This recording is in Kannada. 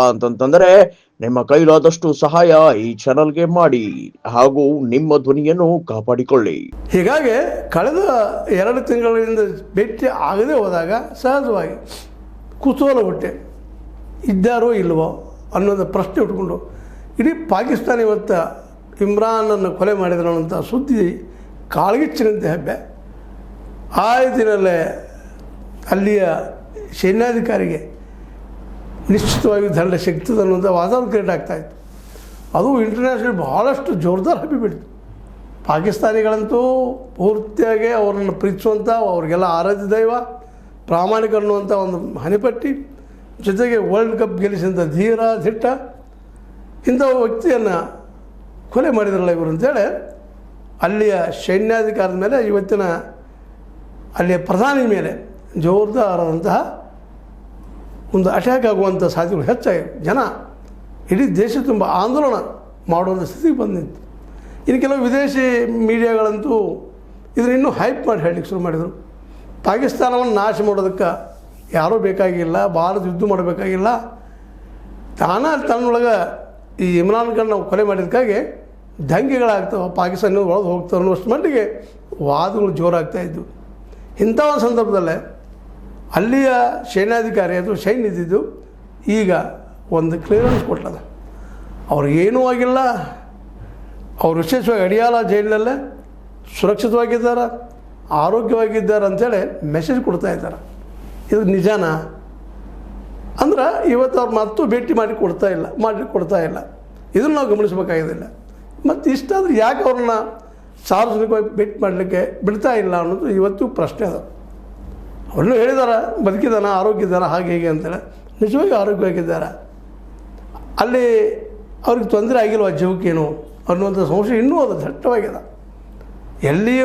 ಅಂತಂತಂದರೆ ನಿಮ್ಮ ಕೈಲಾದಷ್ಟು ಸಹಾಯ ಈ ಚಾನಲ್ಗೆ ಮಾಡಿ ಹಾಗೂ ನಿಮ್ಮ ಧ್ವನಿಯನ್ನು ಕಾಪಾಡಿಕೊಳ್ಳಿ. ಹೀಗಾಗಿ ಕಳೆದ 2 ತಿಂಗಳಿಂದ ಭೇಟಿ ಆಗದೆ ಹೋದಾಗ ಸಹಜವಾಗಿ ಕುತೂಹಲ ಹುಟ್ಟೆ, ಇದ್ದಾರೋ ಇಲ್ವೋ ಅನ್ನೋದು ಪ್ರಶ್ನೆ ಉಟ್ಕೊಂಡು ಇಡೀ ಪಾಕಿಸ್ತಾನ ಇವತ್ತು ಇಮ್ರಾನನ್ನು ಕೊಲೆ ಮಾಡಿದ್ರಂಥ ಸುದ್ದಿ ಕಾಳ್ಗಿಚ್ಚಿನಂತೆ ಹಬ್ಬೆ. ಆ ದಿನಲ್ಲೇ ಅಲ್ಲಿಯ ಸೈನ್ಯಾಧಿಕಾರಿಗೆ ನಿಶ್ಚಿತವಾಗಿ ದಂಡ ಸಿಗ್ತದೆ ಅನ್ನೋದು ವಾತಾವರಣ ಕ್ರಿಯೇಟ್ ಆಗ್ತಾಯಿತ್ತು. ಅದು ಇಂಟರ್ನ್ಯಾಷನಲ್ ಬಹಳಷ್ಟು ಜೋರ್ದಾರ್ ಹಬ್ಬಿಬಿಡ್ತು. ಪಾಕಿಸ್ತಾನಿಗಳಂತೂ ಪೂರ್ತಿಯಾಗಿ ಅವರನ್ನು ಪ್ರೀತಿಸುವಂಥ, ಅವ್ರಿಗೆಲ್ಲ ಆರಾಧ್ಯ ದೈವ, ಪ್ರಾಮಾಣಿಕ ಅನ್ನುವಂಥ ಒಂದು ಹನಿಪಟ್ಟಿ, ಜೊತೆಗೆ ವರ್ಲ್ಡ್ ಕಪ್ ಗೆಲ್ಲಿಸಿದಂಥ ಧೀರ ದಿಟ್ಟ ಇಂಥ ವ್ಯಕ್ತಿಯನ್ನು ಕೊಲೆ ಮಾಡಿದ್ರಲ್ಲ ಇವರು ಅಂತೇಳಿ ಅಲ್ಲಿಯ ಸೈನ್ಯಾಧಿಕಾರದ ಮೇಲೆ, ಇವತ್ತಿನ ಅಲ್ಲಿಯ ಪ್ರಧಾನಿ ಮೇಲೆ ಜೋರ್ದಾರಾದಂತಹ ಒಂದು ಅಟ್ಯಾಕ್ ಆಗುವಂಥ ಸಾಧ್ಯತೆಗಳು ಹೆಚ್ಚಾಗಿವೆ. ಜನ ಇಡೀ ದೇಶ ತುಂಬ ಆಂದೋಲನ ಮಾಡುವಂಥ ಸ್ಥಿತಿಗೆ ಬಂದಿತ್ತು. ಇನ್ನು ಕೆಲವು ವಿದೇಶಿ ಮೀಡಿಯಾಗಳಂತೂ ಇದನ್ನು ಇನ್ನೂ ಹೈಪ್ ಮಾಡಿ ಹೇಳಲಿಕ್ಕೆ ಶುರು ಮಾಡಿದರು. ಪಾಕಿಸ್ತಾನವನ್ನು ನಾಶ ಮಾಡೋದಕ್ಕೆ ಯಾರೂ ಬೇಕಾಗಿಲ್ಲ, ಭಾರತ ಯುದ್ಧ ಮಾಡಬೇಕಾಗಿಲ್ಲ, ತನ್ನೊಳಗೆ ಈ ಇಮ್ರಾನ್ ಖಾನ್ ನಾವು ಕೊಲೆ ಮಾಡಿದ್ದಕ್ಕಾಗಿ ದಂಗೆಗಳಾಗ್ತವೆ, ಪಾಕಿಸ್ತಾನ ಒಳಗೆ ಹೋಗ್ತವೆ ಅನ್ನೋಷ್ಟು ಮಟ್ಟಿಗೆ ವಾದಗಳು ಜೋರಾಗ್ತಾಯಿದ್ವು. ಇಂಥ ಒಂದು ಸಂದರ್ಭದಲ್ಲೇ ಅಲ್ಲಿಯ ಸೈನ್ಯಾಧಿಕಾರಿ ಅಥವಾ ಸೈನ್ಯ ಇದ್ದಿದ್ದು ಈಗ ಒಂದು ಕ್ಲಿಯರೆನ್ಸ್ ಕೊಟ್ಟದ. ಅವ್ರಿಗೇನೂ ಆಗಿಲ್ಲ, ಅವರು ವಿಶೇಷವಾಗಿ ಅಡಿಯಾಲ ಜೈಲಿನಲ್ಲೇ ಸುರಕ್ಷಿತವಾಗಿದ್ದಾರೆ, ಆರೋಗ್ಯವಾಗಿದ್ದಾರೆ ಅಂಥೇಳಿ ಮೆಸೇಜ್ ಕೊಡ್ತಾ ಇದ್ದಾರೆ. ಇದು ನಿಜಾನ ಅಂದ್ರೆ ಇವತ್ತು ಅವ್ರು ಮತ್ತೂ ಭೇಟಿ ಮಾಡಲಿಕ್ಕೆ ಕೊಡ್ತಾ ಇಲ್ಲ. ಇದನ್ನು ನಾವು ಗಮನಿಸಬೇಕಾಗಿದ್ದಿಲ್ಲ. ಮತ್ತು ಇಷ್ಟಾದರೂ ಯಾಕೆ ಅವ್ರನ್ನ ಸಾರ್ವಜನಿಕವಾಗಿ ಭೇಟಿ ಮಾಡಲಿಕ್ಕೆ ಬಿಡ್ತಾ ಇಲ್ಲ ಅನ್ನೋದು ಇವತ್ತು ಪ್ರಶ್ನೆ ಅದ. ಅವ್ರನ್ನೂ ಹೇಳಿದಾರೆ, ಬದುಕಿದ್ದಾನ, ಆರೋಗ್ಯ ಇದ್ದಾನೆ, ಹಾಗೆ ಹೇಗೆ ಅಂತೇಳಿ. ನಿಜವಾಗಿ ಆರೋಗ್ಯವಾಗಿದ್ದಾರೆ, ಅಲ್ಲಿ ಅವ್ರಿಗೆ ತೊಂದರೆ ಆಗಿಲ್ವ ಜೀವಕ್ಕೇನು ಅನ್ನುವಂಥ ಸಂಶಯ ಇನ್ನೂ ಅದು ದಟ್ಟವಾಗಿದೆ. ಎಲ್ಲಿಯೂ